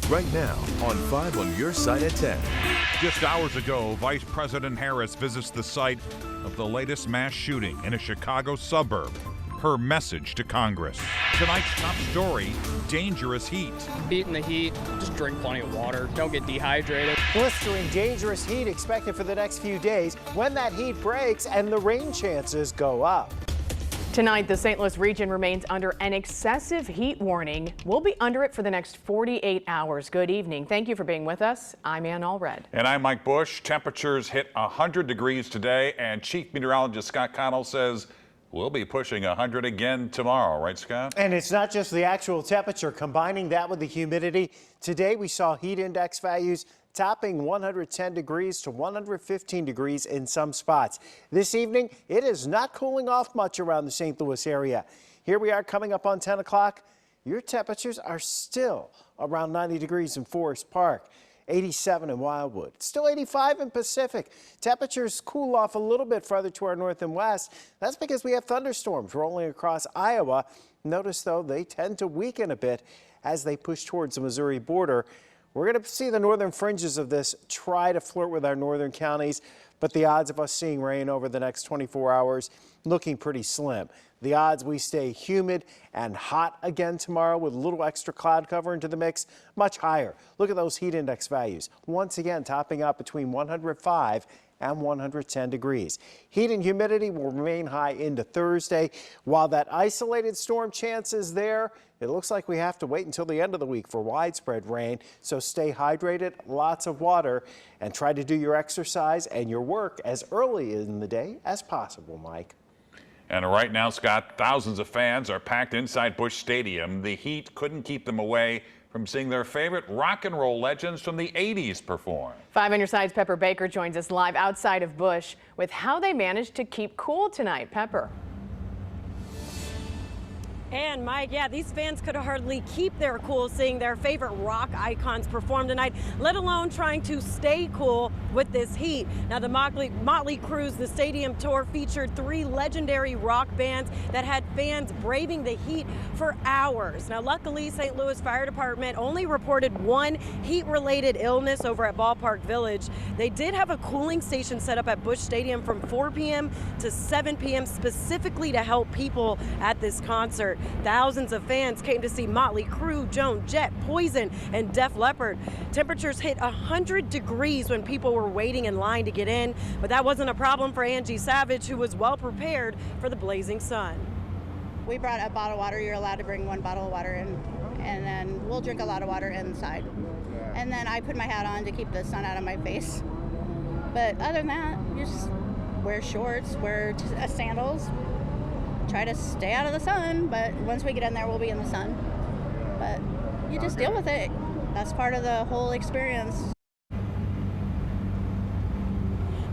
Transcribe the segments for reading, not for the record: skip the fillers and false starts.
right now on 5 on your side at 10. Just hours ago, Vice President Harris visits the site of the latest mass shooting in a Chicago suburb. Her message to Congress. Tonight's top story, dangerous heat. Beating the heat, just drink plenty of water. Don't get dehydrated. Blistering, dangerous heat expected for the next few days when that heat breaks and the rain chances go up. Tonight, the St. Louis region remains under an excessive heat warning. We'll be under it for the next 48 hours. Good evening. Thank you for being with us. I'm Ann Allred. And I'm Mike Bush. Temperatures hit 100 degrees today, and Chief Meteorologist Scott Connell says we'll be pushing 100 again tomorrow, right, Scott? And it's not just the actual temperature. Combining that with the humidity, today we saw heat index values topping 110 degrees to 115 degrees in some spots. This evening, it is not cooling off much around the St. Louis area. Here we are coming up on 10 o'clock. Your temperatures are still around 90 degrees in Forest Park. 87 in Wildwood, still 85 in Pacific. Temperatures cool off a little bit further to our north and west. That's because we have thunderstorms rolling across Iowa. Notice, though, they tend to weaken a bit as they push towards the Missouri border. We're going to see the northern fringes of this try to flirt with our northern counties, but the odds of us seeing rain over the next 24 hours looking pretty slim. The odds we stay humid and hot again tomorrow with a little extra cloud cover into the mix, much higher. Look at those heat index values. Once again, topping out between 105 and 110 degrees. Heat and humidity will remain high into Thursday. While that isolated storm chance is there, it looks like we have to wait until the end of the week for widespread rain. So stay hydrated, lots of water, and try to do your exercise and your work as early in the day as possible, Mike. And right now, Scott, thousands of fans are packed inside Busch Stadium. The heat couldn't keep them away from seeing their favorite rock and roll legends from the 80s perform. 5 on your side's Pepper Baker joins us live outside of Busch with how they managed to keep cool tonight. Pepper. And Mike, yeah, these fans could hardly keep their cool seeing their favorite rock icons perform tonight, let alone trying to stay cool with this heat. Now, the Motley Crue's The Stadium Tour featured 3 legendary rock bands that had fans braving the heat for hours. Now, luckily, St. Louis Fire Department only reported 1 heat-related illness over at Ballpark Village. They did have a cooling station set up at Busch Stadium from 4 p.m. to 7 p.m. specifically to help people at this concert. Thousands of fans came to see Motley Crue, Joan Jett, Poison, and Def Leppard. Temperatures hit 100 degrees when people were waiting in line to get in, but that wasn't a problem for Angie Savage, who was well prepared for the blazing sun. We brought a bottle of water. You're allowed to bring 1 bottle of water in, and then we'll drink a lot of water inside. And then I put my hat on to keep the sun out of my face. But other than that, you just wear shorts, wear sandals, try to stay out of the sun, but once we get in there, we'll be in the sun. But you just deal with it. That's part of the whole experience.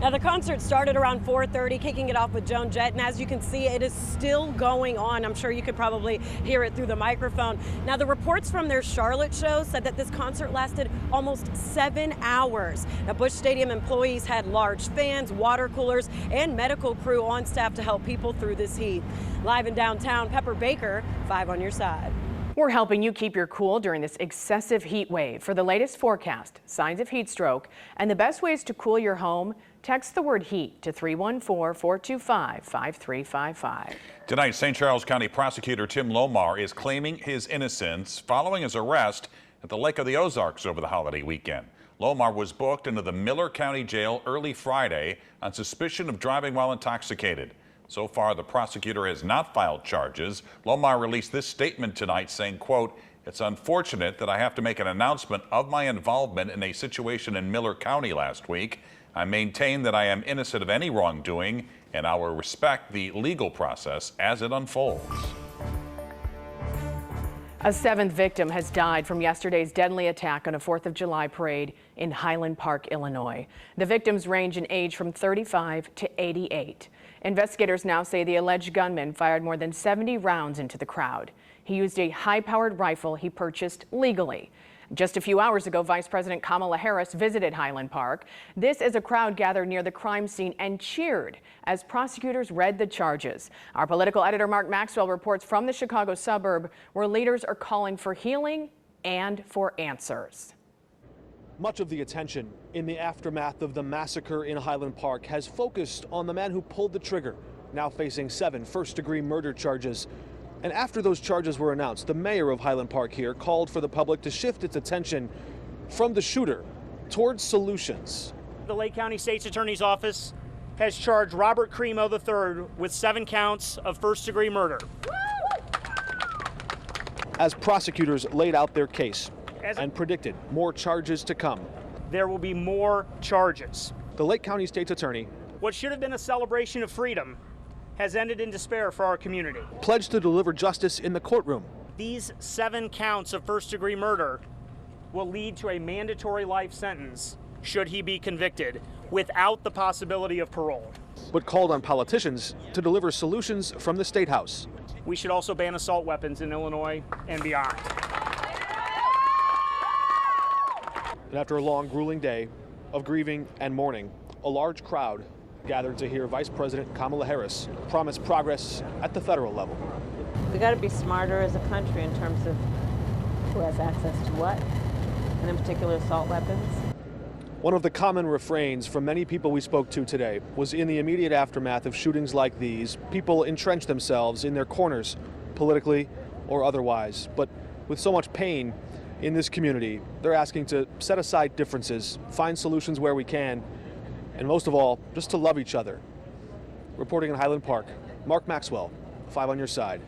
Now, the concert started around 4:30, kicking it off with Joan Jett, and as you can see, it is still going on. I'm sure you could probably hear it through the microphone. Now, the reports from their Charlotte show said that this concert lasted almost 7 hours. Now, Busch Stadium employees had large fans, water coolers, and medical crew on staff to help people through this heat. Live in downtown, Pepper Baker, 5 on your side. We're helping you keep your cool during this excessive heat wave. For the latest forecast, signs of heat stroke, and the best ways to cool your home, text the word HEAT to 314-425-5355. Tonight, St. Charles County Prosecutor Tim Lomar is claiming his innocence following his arrest at the Lake of the Ozarks over the holiday weekend. Lomar was booked into the Miller County Jail early Friday on suspicion of driving while intoxicated. So far, the prosecutor has not filed charges. Lomar released this statement tonight saying, quote, "It's unfortunate that I have to make an announcement of my involvement in a situation in Miller County last week. I maintain that I am innocent of any wrongdoing, and I will respect the legal process as it unfolds." A 7th victim has died from yesterday's deadly attack on a 4th of July parade in Highland Park, Illinois. The victims range in age from 35 to 88. Investigators now say the alleged gunman fired more than 70 rounds into the crowd. He used a high-powered rifle he purchased legally. Just a few hours ago, Vice President Kamala Harris visited Highland Park. This as a crowd gathered near the crime scene and cheered as prosecutors read the charges. Our political editor Mark Maxwell reports from the Chicago suburb where leaders are calling for healing and for answers. Much of the attention in the aftermath of the massacre in Highland Park has focused on the man who pulled the trigger, now facing 7 first-degree murder charges. And after those charges were announced, the mayor of Highland Park here called for the public to shift its attention from the shooter towards solutions. The Lake County State's Attorney's Office has charged Robert Cremo III with 7 counts of first-degree murder. As prosecutors laid out their case and predicted more charges to come. There will be more charges. The Lake County State's Attorney, What should have been a celebration of freedom has ended in despair for our community. pledged to deliver justice in the courtroom. These 7 counts of first-degree murder will lead to a mandatory life sentence should he be convicted, without the possibility of parole. But called on politicians to deliver solutions from the State House. We should also ban assault weapons in Illinois and beyond. And after a long, grueling day of grieving and mourning, a large crowd gathered to hear Vice President Kamala Harris promise progress at the federal level. We got to be smarter as a country in terms of who has access to what, and in particular assault weapons. One of the common refrains from many people we spoke to today was in the immediate aftermath of shootings like these, people entrench themselves in their corners, politically or otherwise. But with so much pain in this community, they're asking to set aside differences, find solutions where we can, and most of all, just to love each other. Reporting in Highland Park, Mark Maxwell, 5 on your side.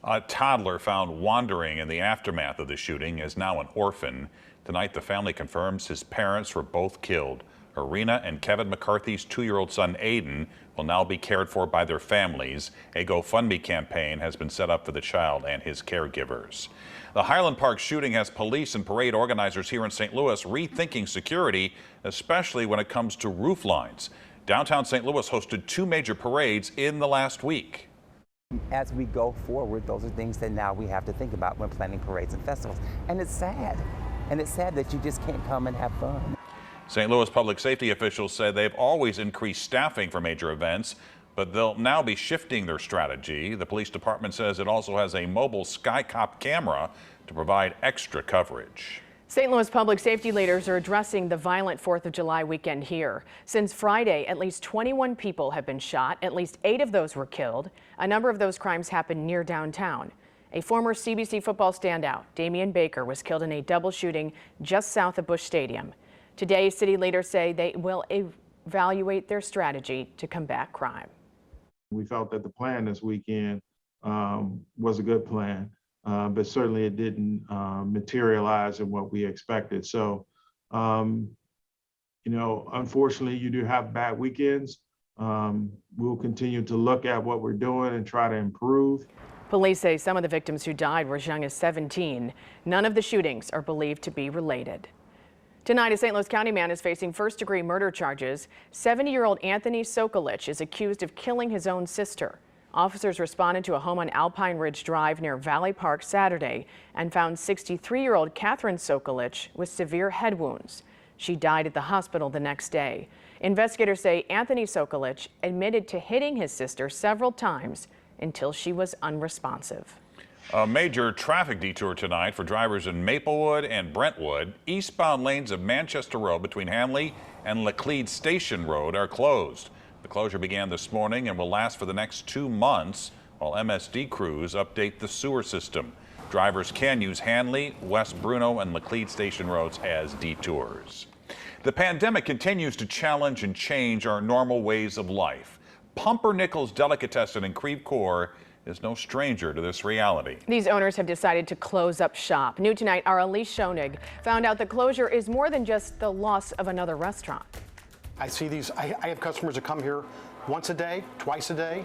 A toddler found wandering in the aftermath of the shooting is now an orphan. Tonight, the family confirms his parents were both killed. Arena and Kevin McCarthy's 2-year-old son, Aiden, will now be cared for by their families. A GoFundMe campaign has been set up for the child and his caregivers. The Highland Park shooting has police and parade organizers here in St. Louis rethinking security, especially when it comes to roof lines. Downtown St. Louis hosted 2 major parades in the last week. As we go forward, those are things that now we have to think about when planning parades and festivals. And it's sad. And it's sad that you just can't come and have fun. St. Louis public safety officials say they've always increased staffing for major events, but they'll now be shifting their strategy. The police department says it also has a mobile SkyCop camera to provide extra coverage. St. Louis public safety leaders are addressing the violent 4th of July weekend here. Since Friday, at least 21 people have been shot. At least 8 of those were killed. A number of those crimes happened near downtown. A former CBC football standout, Damian Baker, was killed in a double shooting just south of Busch Stadium. Today, city leaders say they will evaluate their strategy to combat crime. We felt that the plan this weekend was a good plan, but certainly it didn't materialize in what we expected. So, unfortunately, you do have bad weekends. We'll continue to look at what we're doing and try to improve. Police say some of the victims who died were as young as 17. None of the shootings are believed to be related. Tonight, a St. Louis County man is facing first-degree murder charges. 70-year-old Anthony Sokolich is accused of killing his own sister. Officers responded to a home on Alpine Ridge Drive near Valley Park Saturday and found 63-year-old Catherine Sokolich with severe head wounds. She died at the hospital the next day. Investigators say Anthony Sokolich admitted to hitting his sister several times until she was unresponsive. A major traffic detour tonight for drivers in Maplewood and Brentwood. Eastbound lanes of Manchester Road between Hanley and Laclede Station Road are closed. The closure began this morning and will last for the next 2 months while MSD crews update the sewer system. Drivers can use Hanley, West Bruno, and Laclede Station roads as detours. The pandemic continues to challenge and change our normal ways of life. Pumpernickels Delicatessen in Creve Coeur is no stranger to this reality. These owners have decided to close up shop. New tonight, our Elise Schoenig found out the closure is more than just the loss of another restaurant. I see these, I have customers that come here once a day, twice a day,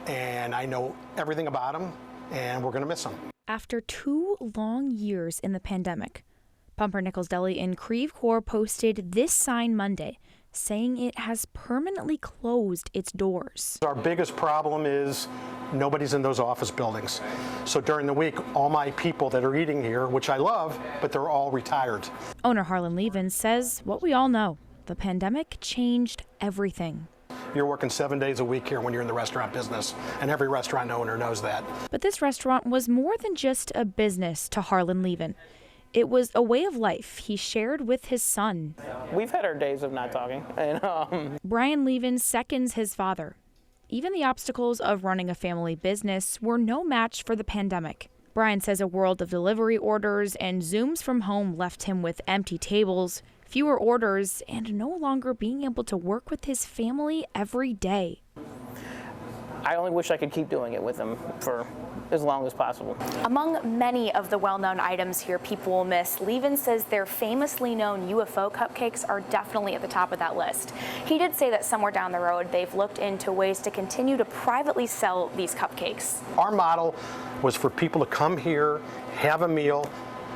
and I know everything about them, and we're gonna miss them. After 2 long years in the pandemic, Pumpernickels Deli in Creve Coeur posted this sign Monday saying it has permanently closed its doors. Our biggest problem is nobody's in those office buildings. So during the week, all my people that are eating here, which I love, but they're all retired. Owner Harlan Levin says what we all know, the pandemic changed everything. You're working 7 days a week here when you're in the restaurant business, and every restaurant owner knows that. But this restaurant was more than just a business to Harlan Levin. It was a way of life he shared with his son. We've had our days of not talking. And, Brian Levin seconds his father. Even the obstacles of running a family business were no match for the pandemic. Brian says a world of delivery orders and Zooms from home left him with empty tables, fewer orders, and no longer being able to work with his family every day. I only wish I could keep doing it with him for as long as possible. Among many of the well-known items here people will miss, Levin says their famously known UFO cupcakes are definitely at the top of that list. He did say that somewhere down the road they've looked into ways to continue to privately sell these cupcakes. Our model was for people to come here, have a meal,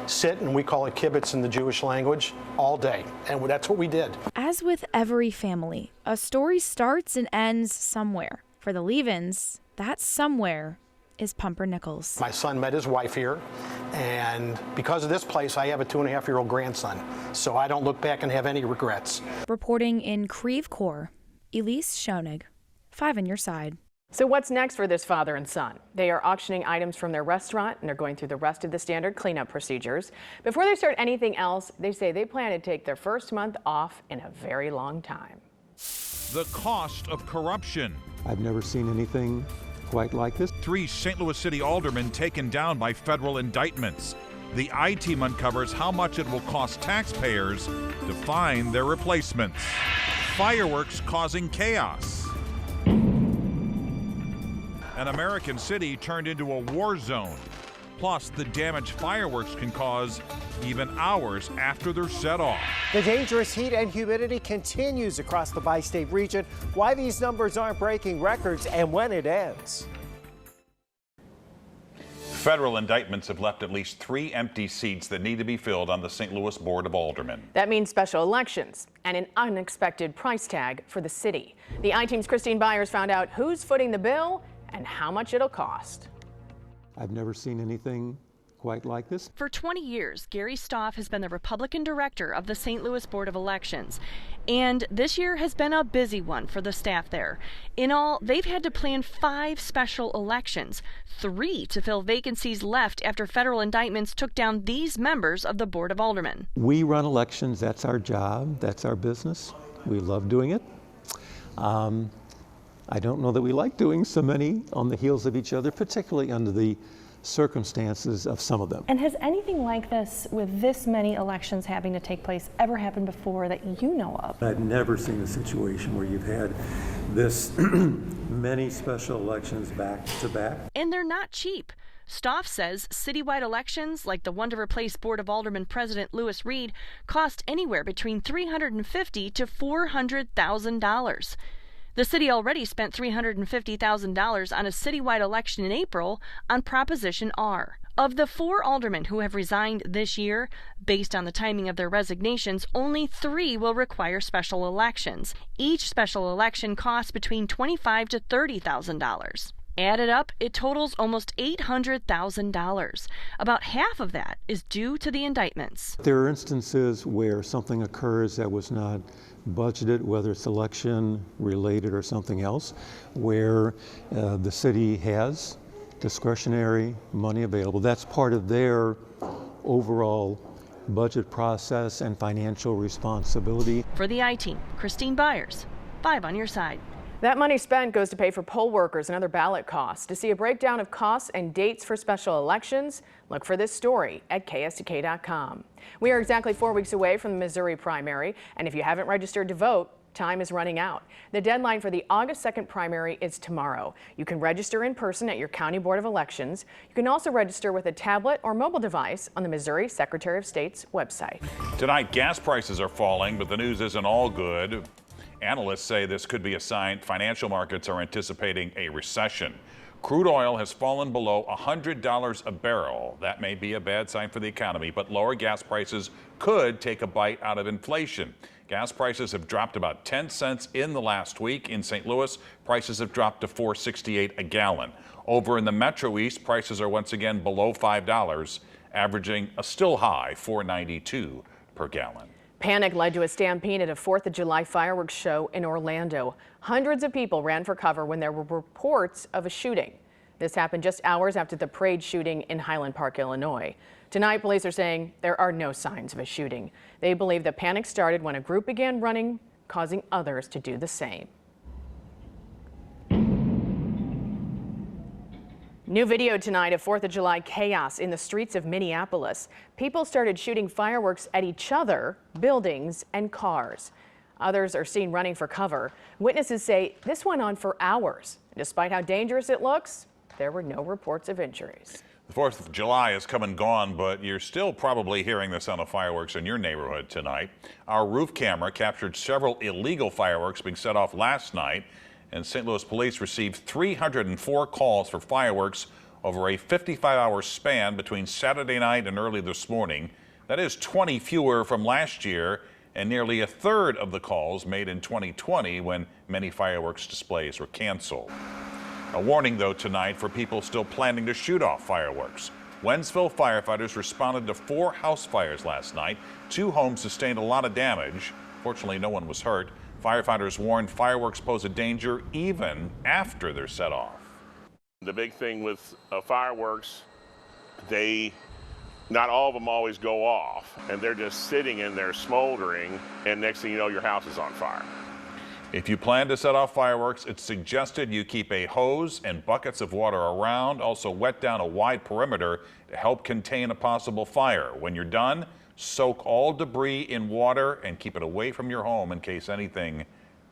sit, and we call it kibbutz in the Jewish language, all day. And that's what we did. As with every family, a story starts and ends somewhere. For the Levins, that somewhere is Pumpernickels. My son met his wife here, and because of this place, I have a 2.5-year-old grandson, so I don't look back and have any regrets. Reporting in Creve Coeur, Elise Schoenig, 5 on your side. So what's next for this father and son? They are auctioning items from their restaurant and they're going through the rest of the standard cleanup procedures. Before they start anything else, they say they plan to take their first month off in a very long time. The cost of corruption. I've never seen anything quite like this. 3 St. Louis City aldermen taken down by federal indictments. The I-Team uncovers how much it will cost taxpayers to find their replacements. Fireworks causing chaos. An American city turned into a war zone. Plus, the damage fireworks can cause even hours after they're set off. The dangerous heat and humidity continues across the bi-state region. Why these numbers aren't breaking records and when it ends. Federal indictments have left at least 3 empty seats that need to be filled on the St. Louis Board of Aldermen. That means special elections and an unexpected price tag for the city. The I-Team's Christine Byers found out who's footing the bill and how much it'll cost. I've never seen anything quite like this. For 20 years, Gary Stoff has been the Republican director of the St. Louis Board of Elections. And this year has been a busy one for the staff there. In all, they've had to plan 5 special elections, 3 to fill vacancies left after federal indictments took down these members of the Board of Aldermen. We run elections. That's our job. That's our business. We love doing it. I don't know that we like doing so many on the heels of each other, particularly under the circumstances of some of them. And has anything like this, with this many elections having to take place, ever happened before that you know of? I've never seen a situation where you've had this many special elections back to back. And they're not cheap. Stoff says citywide elections, like the one to replace Board of Aldermen President Lewis Reed, cost anywhere between $350,000 to $400,000. The city already spent $350,000 on a citywide election in April on Proposition R. Of the 4 aldermen who have resigned this year, based on the timing of their resignations, only 3 will require special elections. Each special election costs between $25,000 to $30,000. Added up, it totals almost $800,000. About half of that is due to the indictments. There are instances where something occurs that was not budgeted, whether it's election related or something else, where the city has discretionary money available. That's part of their overall budget process and financial responsibility. For the I-Team, Christine Byers, 5 on your side. That money spent goes to pay for poll workers and other ballot costs. To see a breakdown of costs and dates for special elections, look for this story at KSDK.com. We are exactly 4 weeks away from the Missouri primary, and if you haven't registered to vote, time is running out. The deadline for the August 2nd primary is tomorrow. You can register in person at your county board of elections. You can also register with a tablet or mobile device on the Missouri Secretary of State's website. Tonight, gas prices are falling, but the news isn't all good. Analysts say this could be a sign financial markets are anticipating a recession. Crude oil has fallen below $100 a barrel. That may be a bad sign for the economy, but lower gas prices could take a bite out of inflation. Gas prices have dropped about 10 cents in the last week. In St. Louis, prices have dropped to $4.68 a gallon. Over in the Metro East, prices are once again below $5, averaging a still high $4.92 per gallon. Panic led to a stampede at a 4th of July fireworks show in Orlando. Hundreds of people ran for cover when there were reports of a shooting. This happened just hours after the parade shooting in Highland Park, Illinois. Tonight, police are saying there are no signs of a shooting. They believe the panic started when a group began running, causing others to do the same. New video tonight of 4th of July chaos in the streets of Minneapolis. People started shooting fireworks at each other, buildings, and cars. Others are seen running for cover. Witnesses say this went on for hours. Despite how dangerous it looks, there were no reports of injuries. The 4th of July has come and gone, but you're still probably hearing the sound of fireworks in your neighborhood tonight. Our roof camera captured several illegal fireworks being set off last night, and St. Louis police received 304 calls for fireworks over a 55-hour span between Saturday night and early this morning. That is 20 fewer from last year and nearly a third of the calls made in 2020 when many fireworks displays were canceled. A warning, though, tonight for people still planning to shoot off fireworks. Wentzville firefighters responded to 4 house fires last night. 2 homes sustained a lot of damage. Fortunately, no one was hurt. Firefighters warned fireworks pose a danger even after they're set off. The big thing with fireworks, not all of them always go off, and they're just sitting in there smoldering, and next thing you know, your house is on fire. If you plan to set off fireworks, it's suggested you keep a hose and buckets of water around. Also wet down a wide perimeter to help contain a possible fire. When you're done, soak all debris in water and keep it away from your home in case anything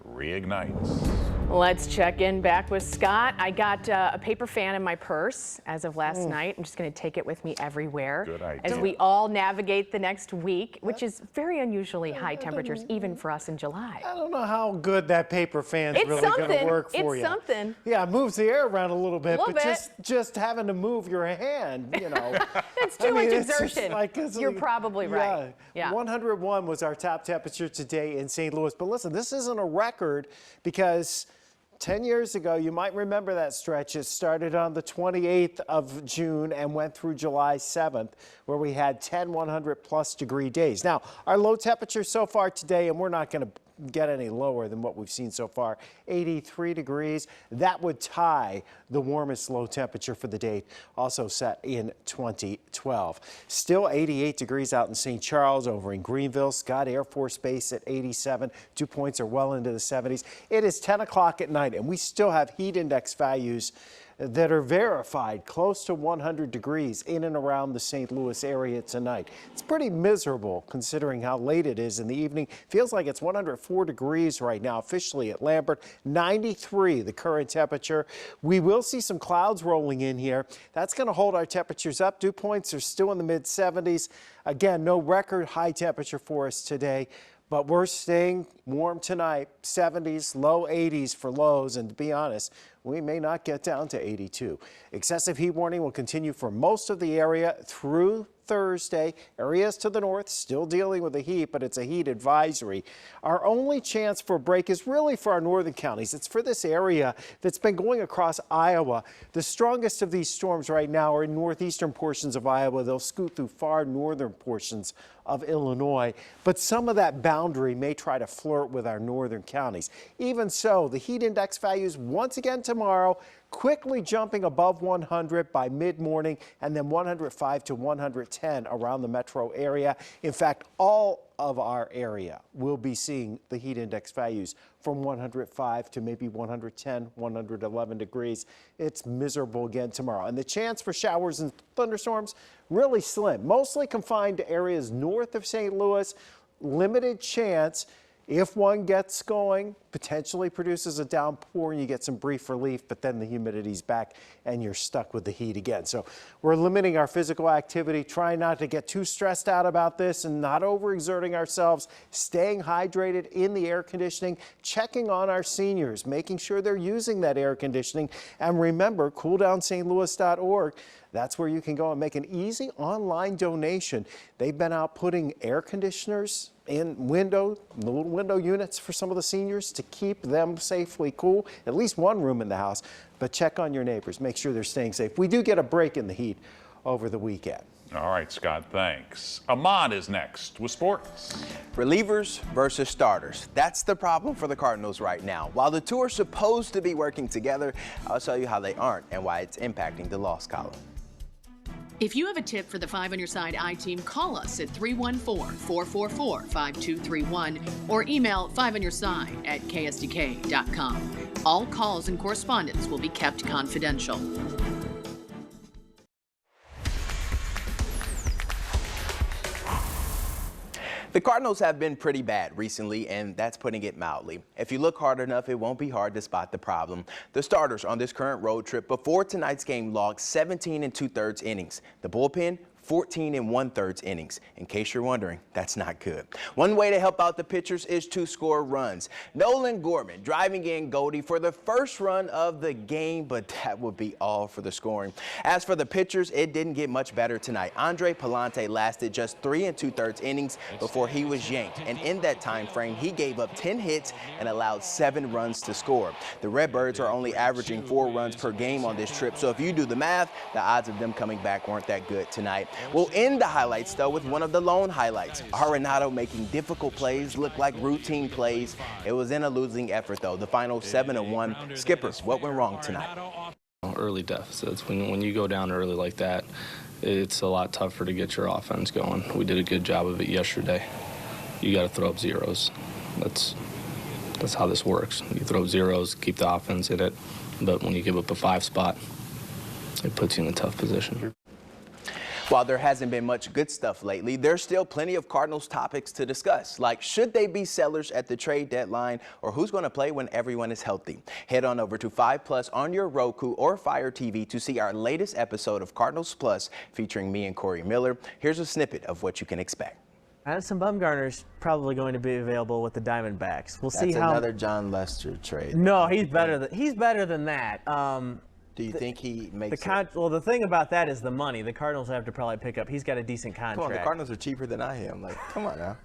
reignites. Let's check in back with Scott. I got a paper fan in my purse as of last night. I'm just going to take it with me everywhere. Good idea. As we all navigate the next week, which is very unusually high temperatures, even for us in July. I don't know how good that paper fan's really going to work for you. It's something. Yeah, it moves the air around a little bit, Little but bit. just having to move your hand, you know. It's too much it's just exertion. like, You're probably right. Yeah. 101 was our top temperature today in St. Louis. But listen, this isn't a record because 10 years ago, you might remember that stretch. It started on the 28th of June and went through July 7th, where we had 10 100-plus degree days. Now, our low temperature so far today, and we're not going to get any lower than what we've seen so far, 83 degrees. That would tie the warmest low temperature for the date, also set in 2012. Still 88 degrees out in St. Charles, over in Greenville. Scott Air Force Base at 87. Dew points are well into the 70s. It is 10 o'clock at night, and we still have heat index values that are verified close to 100 degrees in and around the St. Louis area tonight. It's pretty miserable considering how late it is in the evening. Feels like it's 104 degrees right now officially at Lambert. 93 the current temperature. We will see some clouds rolling in here. That's going to hold our temperatures up. Dew points are still in the mid 70s. Again, no record high temperature for us today. But we're staying warm tonight, 70s, low 80s for lows, and to be honest, we may not get down to 82. Excessive heat warning will continue for most of the area through Thursday. Areas to the north still dealing with the heat, but it's a heat advisory. Our only chance for a break is really for our northern counties. It's for this area that's been going across Iowa. The strongest of these storms right now are in northeastern portions of Iowa. They'll scoot through far northern portions of Illinois, but some of that boundary may try to flirt with our northern counties. Even so, the heat index values once again tomorrow, quickly jumping above 100 by mid-morning, and then 105 to 110 around the metro area. In fact, all of our area will be seeing the heat index values from 105 to maybe 110, 111 degrees. It's miserable again tomorrow. And the chance for showers and thunderstorms, really slim. Mostly confined to areas north of St. Louis. Limited chance. If one gets going, potentially produces a downpour and you get some brief relief, but then the humidity's back and you're stuck with the heat again. So we're limiting our physical activity, trying not to get too stressed out about this and not overexerting ourselves, staying hydrated in the air conditioning, checking on our seniors, making sure they're using that air conditioning. And remember, cooldownstlouis.org. That's where you can go and make an easy online donation. They've been out putting air conditioners in the little window units for some of the seniors to keep them safely cool, at least one room in the house. But check on your neighbors, make sure they're staying safe. We do get a break in the heat over the weekend. All right, Scott, thanks. Ahmad is next with sports. Relievers versus starters. That's the problem for the Cardinals right now. While the two are supposed to be working together, I'll tell you how they aren't and why it's impacting the loss column. If you have a tip for the 5 on Your Side I-Team, call us at 314-444-5231 or email 5onyourside@ksdk.com. All calls and correspondence will be kept confidential. The Cardinals have been pretty bad recently, and that's putting it mildly. If you look hard enough, it won't be hard to spot the problem. The starters on this current road trip before tonight's game logged 17 2/3 innings. The bullpen, 14 1/3 innings. In case you're wondering, that's not good. One way to help out the pitchers is to score runs. Nolan Gorman driving in Goldie for the first run of the game, but that would be all for the scoring. As for the pitchers, it didn't get much better tonight. Andre Palante lasted just 3 2/3 innings before he was yanked, and in that time frame, he gave up 10 hits and allowed 7 runs to score. The Redbirds are only averaging 4 runs per game on this trip, so if you do the math, the odds of them coming back weren't that good tonight. We'll end the highlights, though, with one of the lone highlights. Arenado making difficult plays look like routine plays. It was in a losing effort, though. The final 7-1. Skipper, what went wrong tonight? Early deficits. When you go down early like that, it's a lot tougher to get your offense going. We did a good job of it yesterday. You got to throw up zeros. That's how this works. You throw up zeros, keep the offense in it, but when you give up a 5 spot, it puts you in a tough position. While there hasn't been much good stuff lately, there's still plenty of Cardinals topics to discuss, like should they be sellers at the trade deadline or who's going to play when everyone is healthy. Head on over to 5+ on your Roku or Fire TV to see our latest episode of Cardinals Plus featuring me and Corey Miller. Here's a snippet of what you can expect. Addison Bumgarner's probably going to be available with the Diamondbacks. We'll see how. That's another John Lester trade. No, he's better than that. Do you think he makes Well, the thing about that is the money. The Cardinals have to probably pick up. He's got a decent contract. Come on, the Cardinals are cheaper than I am. Like, come on now.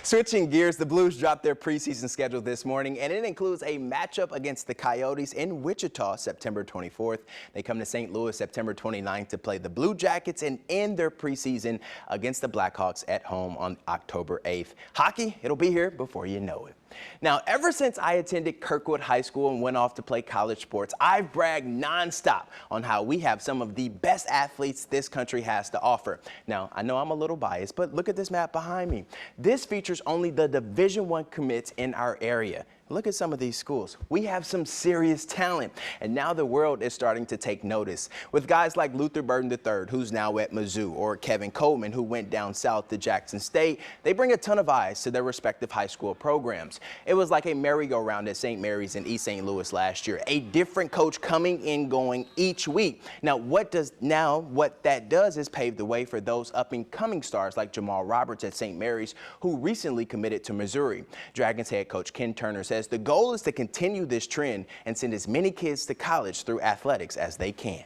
Switching gears, the Blues dropped their preseason schedule this morning, and it includes a matchup against the Coyotes in Wichita September 24th. They come to St. Louis September 29th to play the Blue Jackets and end their preseason against the Blackhawks at home on October 8th. Hockey, it'll be here before you know it. Now, ever since I attended Kirkwood High School and went off to play college sports, I've bragged nonstop on how we have some of the best athletes this country has to offer. Now, I know I'm a little biased, but look at this map behind me. This features only the Division I commits in our area. Look at some of these schools. We have some serious talent, and now the world is starting to take notice. With guys like Luther Burden III, who's now at Mizzou, or Kevin Coleman, who went down south to Jackson State, they bring a ton of eyes to their respective high school programs. It was like a merry-go-round at St. Mary's in East St. Louis last year, a different coach coming and going each week. Now, what that does is pave the way for those up-and-coming stars like Jamal Roberts at St. Mary's, who recently committed to Missouri. Dragons head coach Ken Turner says the goal is to continue this trend and send as many kids to college through athletics as they can.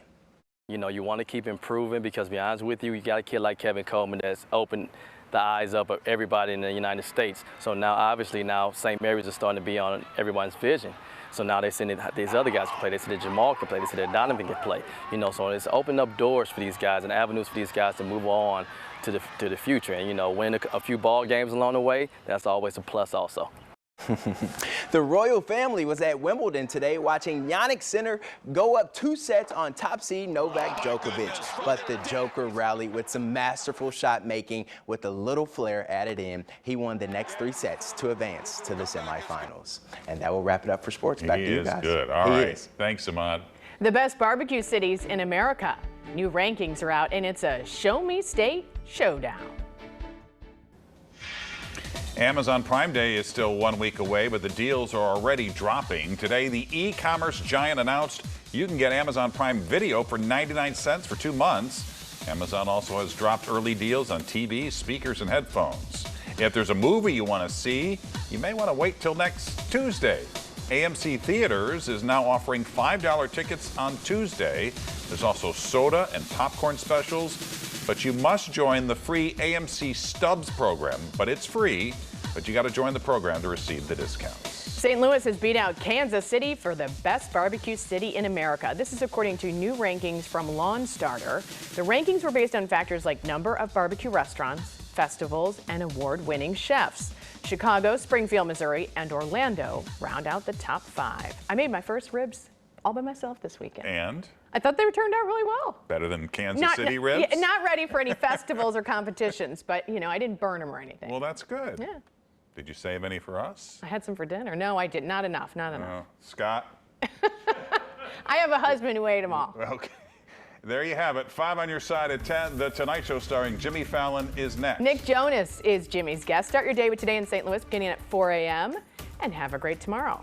You know, you want to keep improving because, to be honest with you, you got a kid like Kevin Coleman that's opened the eyes up of everybody in the United States. So now, obviously, St. Mary's is starting to be on everyone's vision. So now they're sending these other guys to play. They said that Jamal can play. They said that Donovan can play. You know, so it's opened up doors for these guys and avenues for these guys to move on to the future. And, you know, win a few ball games along the way, that's always a plus also. The royal family was at Wimbledon today watching Jannik Sinner go up 2 sets on top seed Novak Djokovic. But the Joker rallied with some masterful shot making with a little flair added in. He won the next 3 sets to advance to the semifinals. And that will wrap it up for sports. Back to you guys. He is good. All right. Thanks, Ahmad. The best barbecue cities in America. New rankings are out, and it's a show me state showdown. Amazon Prime Day is still 1 week away, but the deals are already dropping. Today, the e-commerce giant announced you can get Amazon Prime Video for 99 cents for 2 months. Amazon also has dropped early deals on TVs, speakers, and headphones. If there's a movie you want to see, you may want to wait till next Tuesday. AMC Theaters is now offering $5 tickets on Tuesday. There's also soda and popcorn specials, but you must join the free AMC Stubs program. But it's free, but you got to join the program to receive the discounts. St. Louis has beat out Kansas City for the best barbecue city in America. This is according to new rankings from Lawn Starter. The rankings were based on factors like number of barbecue restaurants, festivals, and award-winning chefs. Chicago, Springfield, Missouri, and Orlando round out the top 5. I made my first ribs all by myself this weekend. And? I thought they turned out really well. Better than Kansas City ribs? Yeah, not ready for any festivals or competitions, but, you know, I didn't burn them or anything. Well, that's good. Yeah. Did you save any for us? I had some for dinner. No, I did. Not enough. Not enough. Scott? I have a husband who ate them all. Okay. There you have it. 5 on your side at 10. The Tonight Show starring Jimmy Fallon is next. Nick Jonas is Jimmy's guest. Start your day with Today in St. Louis beginning at 4 a.m. and have a great tomorrow.